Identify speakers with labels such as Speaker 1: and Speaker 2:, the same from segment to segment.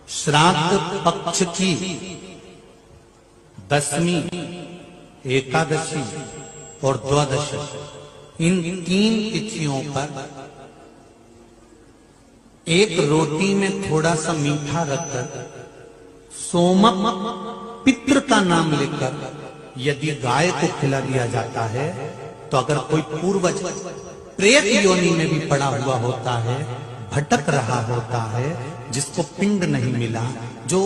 Speaker 1: श्राद्ध पक्ष की दसवीं, एकादशी और द्वादशी, इन तीन तिथियों पर एक रोटी में थोड़ा सा मीठा रखकर सोमक पितृ का नाम लेकर यदि गाय को खिला दिया जाता है तो अगर कोई पूर्वज प्रेत योनि में भी पड़ा हुआ होता है, भटक रहा होता है, जिसको पिंड नहीं मिला, जो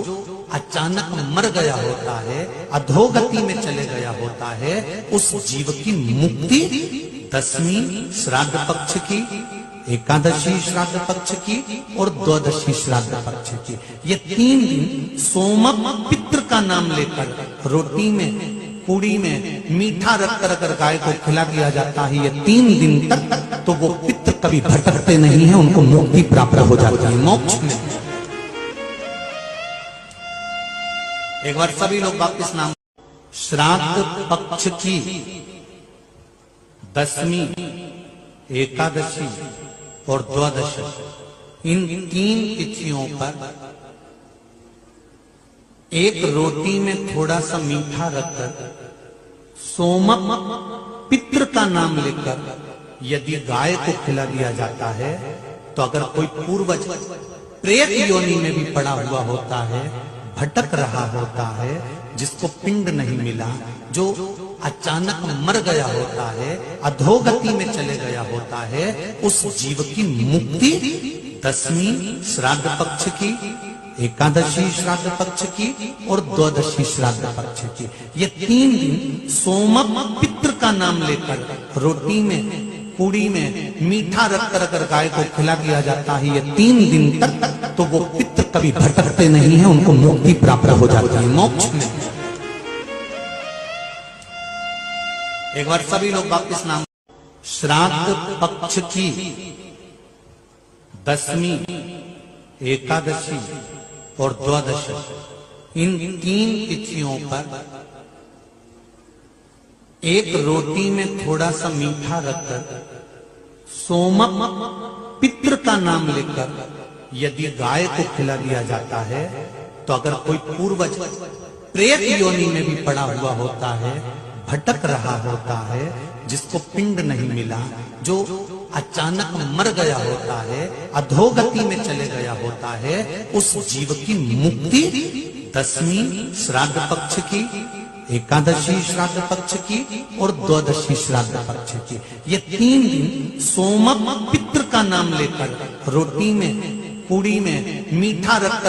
Speaker 1: अचानक मर गया होता है, अधोगति में चले गया होता है, उस जीव की मुक्ति दसवीं श्राद्ध पक्ष की, एकादशी श्राद्ध पक्ष की और द्वादशी श्राद्ध पक्ष की, ये 3 दिन सोमक पितृ का नाम लेकर रोटी में, पूड़ी में मीठा रखकर अगर गाय को खिला दिया जाता है, ये 3 दिन तक, तो वो पितृ कभी भटकते नहीं है, उनको मुक्ति प्राप्त हो जाती है, मोक्ष में। एक बार सभी लोग वापस नाम। श्राद्ध पक्ष की दसवीं, एकादशी और द्वादशी, इन 3 तिथियों पर एक रोटी में थोड़ा सा मीठा रखकर सोमक पितृ का नाम लेकर यदि गाय को खिला दिया जाता है तो अगर कोई पूर्वज प्रेत योनि में भी पड़ा हुआ होता है, भटक रहा होता है, जिसको पिंड नहीं मिला, जो अचानक मर गया होता है, अधोगति में चले गया होता है, उस जीव की मुक्ति दसवीं श्राद्ध पक्ष की, एकादशी श्राद्ध पक्ष की और द्वादशी श्राद्ध पक्ष की, ये 3 दिन सोमक पितृ का नाम लेकर रोटी में, पूड़ी में मीठा रखकर अगर गाय को खिला दिया जाता है, ये 3 दिन तक, तो वो पितृ कभी भटकते नहीं है, उनको मुक्ति प्राप्त हो जाती है, मोक्ष में। एक बार सभी लोग वापस नाम। श्राद्ध पक्ष की दसवीं, एकादशी और द्वादशी, इन 3 तिथियों पर एक रोटी में थोड़ा सा मीठा रखकर सोमक पितृ का नाम लेकर यदि गाय को खिला दिया जाता है तो अगर कोई पूर्वज प्रेत योनि में भी पड़ा हुआ होता है, भटक रहा होता है, जिसको पिंड नहीं मिला, जो अचानक मर गया होता है, अधोगति में चले गया होता है, उस जीव की मुक्ति दसवीं श्राद्ध पक्ष की, एकादशी श्राद्ध पक्ष की और द्वादशी श्राद्ध पक्ष की, ये 3 दिन सोमक पितृ का नाम लेकर रोटी में, पूड़ी में मीठा रखकर